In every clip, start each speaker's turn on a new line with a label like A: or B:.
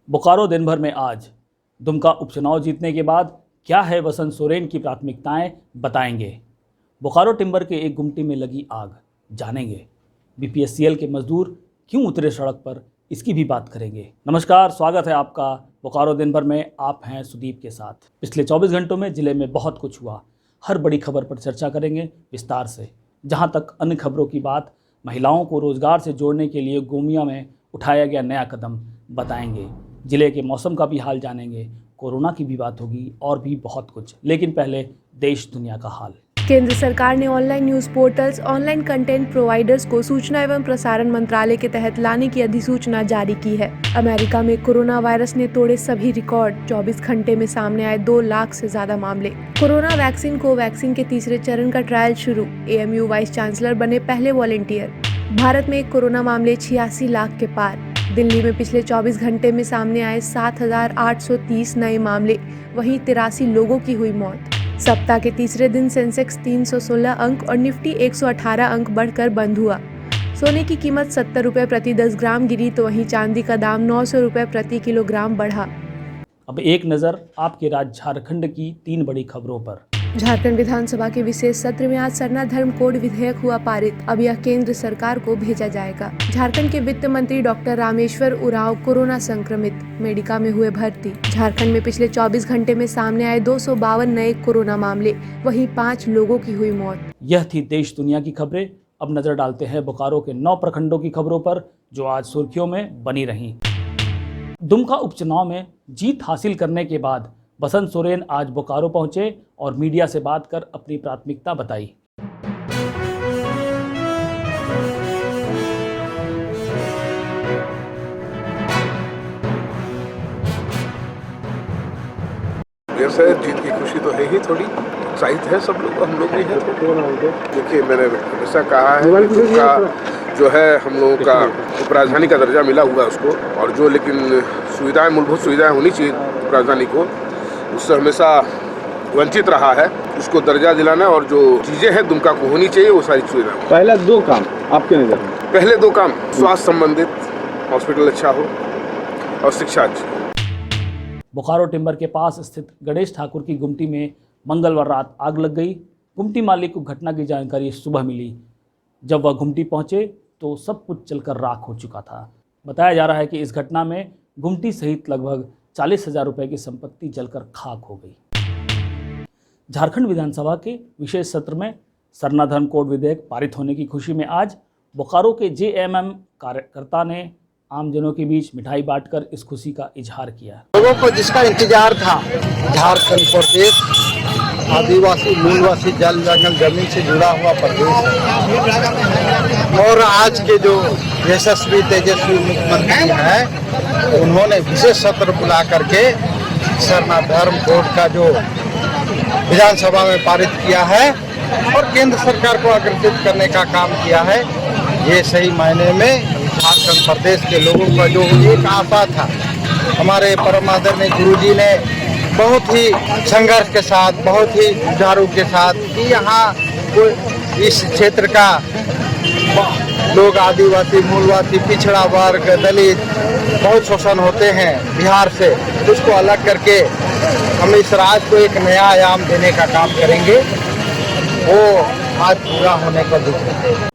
A: बोकारो दिन भर में आज दुमका उपचुनाव जीतने के बाद क्या है बसंत सोरेन की प्राथमिकताएं बताएंगे। बोकारो टिम्बर के एक गुमटी में लगी आग जानेंगे। बीपीएससीएल के मजदूर क्यों उतरे सड़क पर, इसकी भी बात करेंगे। नमस्कार, स्वागत है आपका बोकारो दिन भर में। आप हैं सुदीप के साथ। पिछले 24 घंटों में जिले में बहुत कुछ हुआ। हर बड़ी खबर पर चर्चा करेंगे विस्तार से। जहां तक अन्य खबरों की बात, महिलाओं को रोजगार से जोड़ने के लिए गोमिया में उठाया गया नया कदम बताएंगे। जिले के मौसम का भी हाल जानेंगे। कोरोना की भी बात होगी और भी बहुत कुछ। लेकिन पहले देश दुनिया का हाल।
B: केंद्र सरकार ने online news portals, online content providers को सूचना एवं प्रसारण मंत्रालय के तहत लाने की अधिसूचना जारी की है। अमेरिका में कोरोना वायरस ने तोड़े सभी रिकॉर्ड। 24 घंटे में सामने आए 2 लाख से ज्यादा मामले। कोरोना वैक्सीन कोवैक्सीन के तीसरे चरण का ट्रायल शुरू। एएमयू वाइस चांसलर बने पहले वॉलंटियर। भारत में कोरोना मामले 86 लाख के पार। दिल्ली में पिछले 24 घंटे में सामने आए 7,830 नए मामले, वहीं 83 लोगों की हुई मौत। सप्ताह के तीसरे दिन सेंसेक्स 316 अंक और निफ्टी 118 अंक बढ़कर बंद हुआ। सोने की कीमत 70 रुपये प्रति 10 ग्राम गिरी, तो वहीं चांदी का दाम 900 रुपये प्रति किलोग्राम बढ़ा।
A: अब एक नज़र आपके राज्य झारखंड की 3 बड़ी खबरों पर।
B: झारखंड विधानसभा के विशेष सत्र में आज सरना धर्म कोड विधेयक हुआ पारित। अब यह केंद्र सरकार को भेजा जाएगा। झारखंड के वित्त मंत्री डॉक्टर रामेश्वर उरांव कोरोना संक्रमित, मेडिका में हुए भर्ती। झारखंड में पिछले 24 घंटे में सामने आए 252 नए कोरोना मामले, वहीं 5 लोगों की हुई मौत।
A: यह थी देश दुनिया की खबरें। अब नजर डालते हैं बोकारो के 9 प्रखंडों की खबरों पर, जो आज सुर्खियों में बनी रहीं। दुमका उपचुनाव में जीत हासिल करने के बाद बसंत सोरेन आज बोकारो पहुंचे और मीडिया से बात कर अपनी प्राथमिकता बताई।
C: जैसे जीत की खुशी तो है ही, थोड़ी उत्साहित है सब लोग, हम लोग भी हैं। देखिए, मैंने हमेशा कहा है कि दुमका जो है हम लोगों का उपराजधानी का दर्जा मिला हुआ है उसको, और जो लेकिन सुविधाएं, मूलभूत सुविधाएं होनी चाहिए उपराजधानी को, उससे हमेशा वंचित रहा है। उसको दर्जा दिलाना और जो चीज़ें हैं दुमका को होनी चाहिए, वो सारी सुविधाएं।
D: पहला 2 काम आपके नज़र में?
C: पहले 2 काम, स्वास्थ्य संबंधित, हॉस्पिटल अच्छा हो और शिक्षा अच्छी।
A: बोकारो टिम्बर के पास स्थित गणेश ठाकुर की गुमटी में मंगलवार रात आग लग गई। गुमटी मालिक को घटना की जानकारी सुबह मिली। जब वह गुमटी पहुंचे तो सब कुछ जलकर राख हो चुका था। बताया जा रहा है कि इस घटना में गुमटी सहित लगभग 40,000 रुपये की संपत्ति जलकर खाक हो गई। झारखंड विधानसभा के विशेष सत्र में सरना धर्म कोड विधेयक पारित होने की खुशी में आज बोकारो के जेएमएम कार्यकर्ता ने आमजनों के बीच मिठाई बांटकर इस खुशी का इजहार किया।
E: लोगों को जिसका इंतजार था, झारखंड प्रदेश आदिवासी मूलवासी जल जंगल जमीन से जुड़ा हुआ प्रदेश है, और आज के जो यशस्वी तेजस्वी मुख्यमंत्री हैं, उन्होंने विशेष सत्र बुला करके सरना धर्म कोड का जो विधानसभा में पारित किया है और केंद्र सरकार को आकर्षित करने का काम किया है। ये सही मायने में झारखंड प्रदेश के लोगों का जो एक आशा था, हमारे परम आदरणीय गुरुजी ने बहुत ही संघर्ष के साथ, बहुत ही जुझारू के साथ कि यहाँ इस क्षेत्र का लोग आदिवासी मूलवासी पिछड़ा वर्ग दलित बहुत शोषण होते हैं बिहार से, उसको अलग करके हम इस राज्य को एक नया आयाम देने का काम करेंगे। वो आज पूरा होने को दिख रहा है।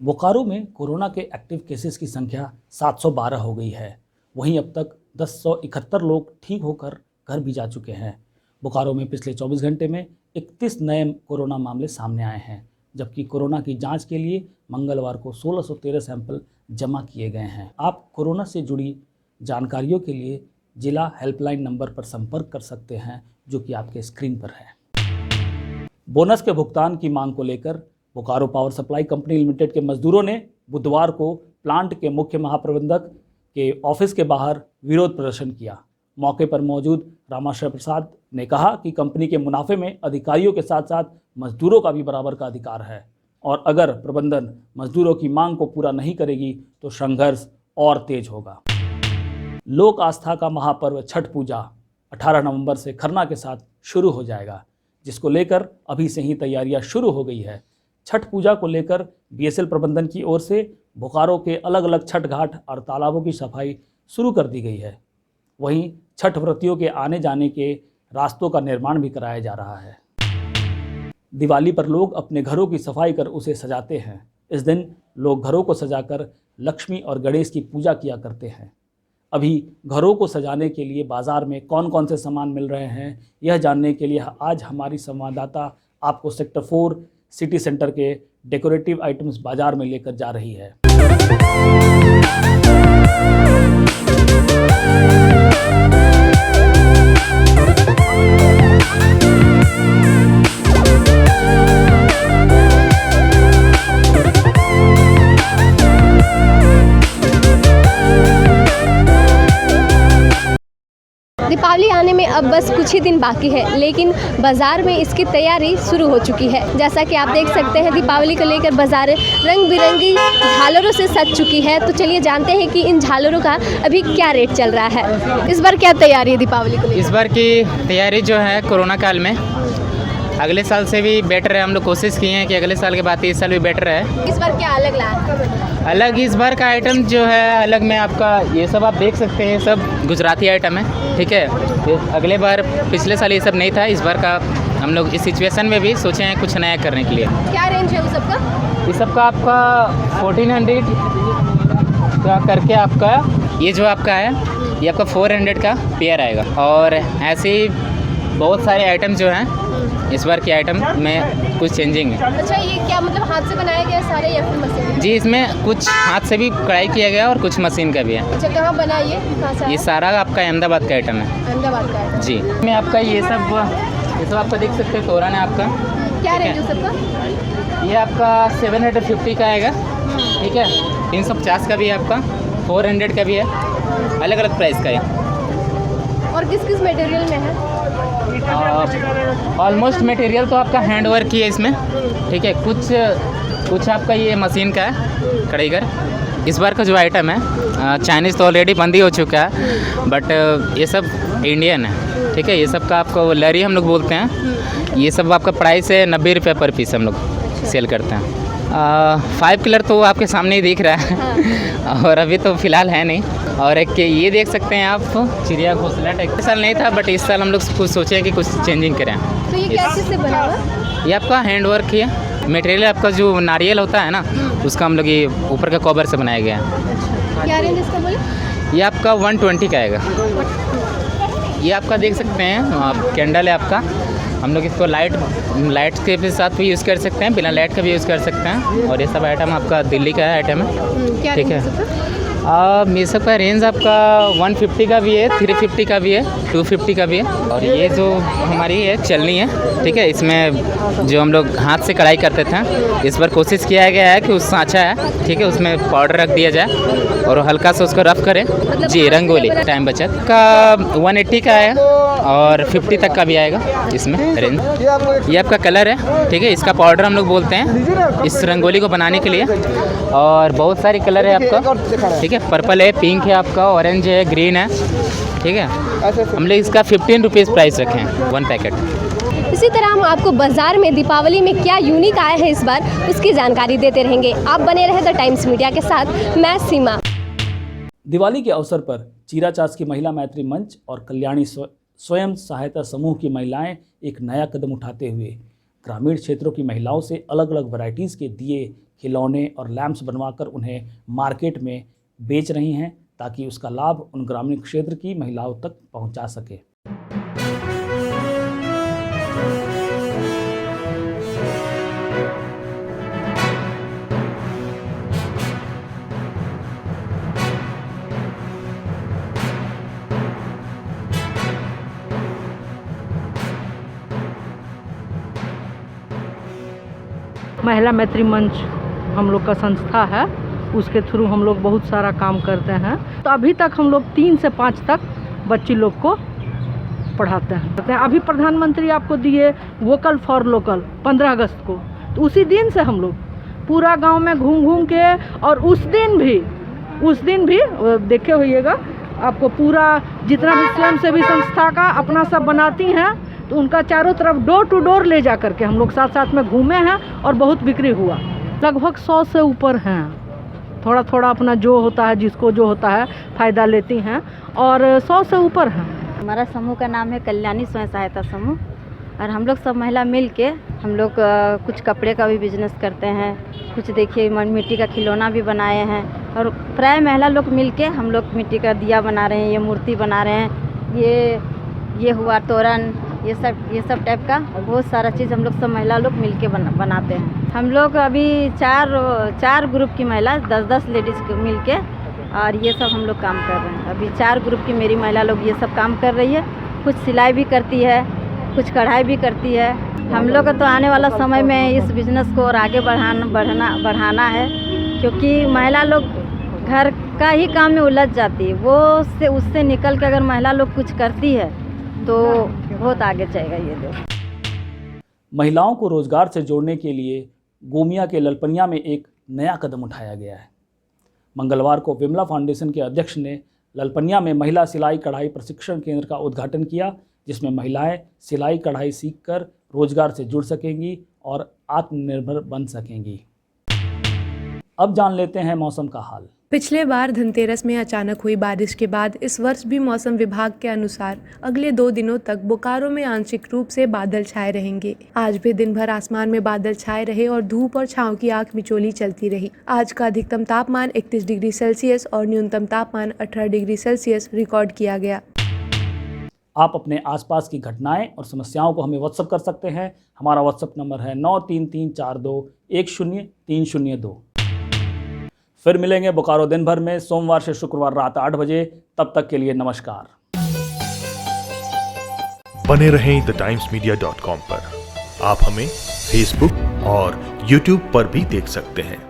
A: बोकारो में कोरोना के एक्टिव केसेस की संख्या 712 हो गई है। वहीं अब तक 1071 लोग ठीक होकर घर भी जा चुके हैं। बोकारो में पिछले 24 घंटे में 31 नए कोरोना मामले सामने आए हैं, जबकि कोरोना की जांच के लिए मंगलवार को 1613 सैंपल जमा किए गए हैं। आप कोरोना से जुड़ी जानकारियों के लिए जिला हेल्पलाइन नंबर पर संपर्क कर सकते हैं, जो कि आपके स्क्रीन पर है। बोनस के भुगतान की मांग को लेकर Bokaro power supply company limited के मजदूरों ने बुधवार को प्लांट के मुख्य महाप्रबंधक के ऑफिस के बाहर विरोध प्रदर्शन किया। मौके पर मौजूद रामाशय प्रसाद ने कहा कि कंपनी के मुनाफे में अधिकारियों के साथ साथ मजदूरों का भी बराबर का अधिकार है, और अगर प्रबंधन मजदूरों की मांग को पूरा नहीं करेगी तो संघर्ष और तेज होगा। लोक आस्था का महापर्व छठ पूजा 18 नवंबर से खरना के साथ शुरू हो जाएगा, जिसको लेकर अभी से ही तैयारियां शुरू हो गई है। छठ पूजा को लेकर बीएसएल प्रबंधन की ओर से बोकारो के अलग अलग छठ घाट और तालाबों की सफाई शुरू कर दी गई है। वहीं छठ व्रतियों के आने जाने के रास्तों का निर्माण भी कराया जा रहा है। दिवाली पर लोग अपने घरों की सफाई कर उसे सजाते हैं। इस दिन लोग घरों को सजाकर लक्ष्मी और गणेश की पूजा किया करते हैं। अभी घरों को सजाने के लिए बाज़ार में कौन कौन से सामान मिल रहे हैं, यह जानने के लिए आज हमारी संवाददाता आपको सेक्टर 4 सिटी सेंटर के डेकोरेटिव आइटम्स बाज़ार में लेकर जा रही है।
F: दीपावली आने में अब बस कुछ ही दिन बाकी है, लेकिन बाज़ार में इसकी तैयारी शुरू हो चुकी है। जैसा कि आप देख सकते हैं, दीपावली को लेकर बाज़ार रंग बिरंगी झालरों से सज चुकी है। तो चलिए जानते हैं कि इन झालरों का अभी क्या रेट चल रहा है। इस बार क्या तैयारी है दीपावली को लेकर?
G: इस बार की तैयारी जो है कोरोना काल में अगले साल से भी बेटर है। हम लोग कोशिश किए हैं कि अगले साल के बाद इस साल भी बेटर है।
F: इस बार क्या अलग लाया?
G: अलग इस बार का आइटम जो है अलग में आपका ये सब आप देख सकते हैं, सब गुजराती आइटम है, ठीक है। अगले बार पिछले साल ये सब नहीं था, इस बार का हम लोग इस सिचुएशन में भी सोचे हैं कुछ नया करने के लिए।
F: क्या रेंज है उस सबका?
G: इस सब का आपका 1400 का करके आपका ये जो आपका है ये आपका 400 का पेयर आएगा। और ऐसे ही बहुत सारे आइटम जो हैं इस बार के आइटम में कुछ चेंजिंग है।
F: अच्छा, ये क्या मतलब हाथ से बनाया गया सारे या फिर मशीन?
G: जी, इसमें कुछ हाथ से भी कढ़ाई किया गया और कुछ मशीन का भी है।
F: अच्छा, कहाँ बना ये
G: सारा आपका अहमदाबाद का आइटम है।
F: अहमदाबाद का है
G: जी। में आपका ये सब आपका देख सकते हैं, तोरण है आपका।
F: क्या रेंज है सबका?
G: ये आपका 750 का आएगा, ठीक है। 350 का भी है आपका, 400 का भी है, अलग अलग प्राइस का है।
F: और किस किस मटेरियल में है?
G: ऑलमोस्ट मटेरियल तो आपका हैंड वर्क ही है इसमें, ठीक है। कुछ आपका ये मशीन का है, कढ़ाईगर। इस बार का जो आइटम है चाइनीज़ तो ऑलरेडी बंद ही हो चुका है, बट ये सब इंडियन है, ठीक है। ये सब का आपको लरी हम लोग बोलते हैं। ये सब आपका प्राइस है 90 रुपये पर पीस हम लोग सेल करते हैं। 5 कलर तो आपके सामने ही दिख रहा है और अभी तो फ़िलहाल है नहीं। और एक ये देख सकते हैं आप, चिड़िया घोंसला टाइप। इस साल नहीं था, बट इस साल हम लोग कुछ सोचे हैं कि कुछ चेंजिंग करें।
F: तो ये क्या चीज़ से बना हुआ?
G: ये आपका हैंड वर्क ही है। मटेरियल आपका जो नारियल होता है ना, उसका हम लोग ये ऊपर का कवर से बनाया गया है।
F: क्या रेंज इसका बोले?
G: ये आपका 120 का आएगा। ये आपका देख सकते हैं आप, कैंडल है आपका। हम लोग इसको लाइट के साथ भी यूज़ कर सकते हैं, बिना लाइट का भी यूज़ कर सकते हैं। और ये सब आइटम आपका दिल्ली का आइटम है, ठीक है। मीशो का रेंज आपका 150 का भी है, 350 का भी है, 250 का भी है। और ये जो हमारी है चलनी है, ठीक है। इसमें जो हम लोग हाथ से कढ़ाई करते थे, इस बार कोशिश किया गया है कि उस सांचा है, ठीक है, उसमें पाउडर रख दिया जाए और हल्का सा उसको रफ करें। जी, रंगोली टाइम बचत का 180 का है और 50 तक का भी आएगा इसमें रेंज। ये आपका कलर है, ठीक है। इसका पाउडर हम लोग बोलते हैं इस रंगोली को बनाने के लिए। और बहुत सारे कलर है आपका, ठीक है। पर्पल है, पिंक है आपका, ऑरेंज है, ग्रीन है, ठीक है। हम लोग इसका 15 रुपीज़ प्राइस रखे हैं 1 पैकेट।
F: इसी तरह हम आपको बाजार में दीपावली में क्या यूनिक आया है इस बार, उसकी जानकारी देते रहेंगे। आप बने रहे द टाइम्स मीडिया के साथ। मैं सीमा।
A: दिवाली के अवसर पर चीराचास की महिला मैत्री मंच और कल्याणी स्वयं सहायता समूह की महिलाएं एक नया कदम उठाते हुए ग्रामीण क्षेत्रों की महिलाओं से अलग अलग वैरायटीज़ के दिए, खिलौने और लैंप्स बनवाकर उन्हें मार्केट में बेच रही हैं, ताकि उसका लाभ उन ग्रामीण क्षेत्र की महिलाओं तक पहुंचा सके।
H: महिला मैत्री मंच हम लोग का संस्था है, उसके थ्रू हम लोग बहुत सारा काम करते हैं। तो अभी तक हम लोग 3 से 5 तक बच्ची लोग को पढ़ाते हैं। अभी प्रधानमंत्री आपको दिए वोकल फॉर लोकल 15 अगस्त को, तो उसी दिन से हम लोग पूरा गांव में घूम घूम के, और उस दिन भी देखे होइएगा आपको, पूरा जितना भी स्वयंसेवी संस्था का अपना सब बनाती हैं, तो उनका चारों तरफ डोर टू डोर ले जा करके हम लोग साथ साथ में घूमे हैं और बहुत बिक्री हुआ। लगभग 100 से ऊपर हैं थोड़ा थोड़ा अपना जो होता है, जिसको जो होता है फ़ायदा लेती हैं और 100 से ऊपर हैं।
I: हमारा समूह का नाम है कल्याणी स्वयं सहायता समूह और हम लोग सब महिला मिल के हम लोग कुछ कपड़े का भी बिजनेस करते हैं, कुछ देखिए मिट्टी का खिलौना भी बनाए हैं और प्राय महिला लोग मिल के हम लोग मिट्टी का दिया बना रहे हैं, ये मूर्ति बना रहे हैं, ये हुआ तोरण, ये सब टाइप का बहुत सारा चीज़ हम लोग सब महिला लोग मिल के बनाते हैं। हम लोग अभी चार ग्रुप की महिला 10-10 लेडीज़ मिल के और ये सब हम लोग काम कर रहे हैं। अभी 4 ग्रुप की मेरी महिला लोग ये सब काम कर रही है, कुछ सिलाई भी करती है, कुछ कढ़ाई भी करती है। हम लोग का तो आने वाला समय में इस बिज़नेस को और आगे बढ़ाना है, क्योंकि महिला लोग घर का ही काम में उलझ जाती है, वो उससे निकल के अगर महिला लोग कुछ करती है तो बहुत आगे जाएगा ये लोग।
A: महिलाओं को रोजगार से जोड़ने के लिए गोमिया के ललपनिया में एक नया कदम उठाया गया है। मंगलवार को विमला फाउंडेशन के अध्यक्ष ने ललपनिया में महिला सिलाई कढ़ाई प्रशिक्षण केंद्र का उद्घाटन किया, जिसमें महिलाएं सिलाई कढ़ाई सीखकर रोजगार से जुड़ सकेंगी और आत्मनिर्भर बन सकेंगी। अब जान लेते हैं मौसम का हाल।
B: पिछले बार धनतेरस में अचानक हुई बारिश के बाद इस वर्ष भी मौसम विभाग के अनुसार अगले 2 दिनों तक बोकारो में आंशिक रूप से बादल छाए रहेंगे। आज भी दिन भर आसमान में बादल छाए रहे और धूप और छांव की आंख मिचोली चलती रही। आज का अधिकतम तापमान 31 डिग्री सेल्सियस और न्यूनतम तापमान 18 डिग्री सेल्सियस रिकॉर्ड किया गया।
A: आप अपने आसपास की घटनाएं और समस्याओं को हमें व्हाट्सएप कर सकते हैं। हमारा व्हाट्सएप नंबर है 9334210302। फिर मिलेंगे बोकारो दिन भर में सोमवार से शुक्रवार रात 8 बजे। तब तक के लिए नमस्कार।
J: बने रहें thetimesmedia.com पर। आप हमें फेसबुक और यूट्यूब पर भी देख सकते हैं।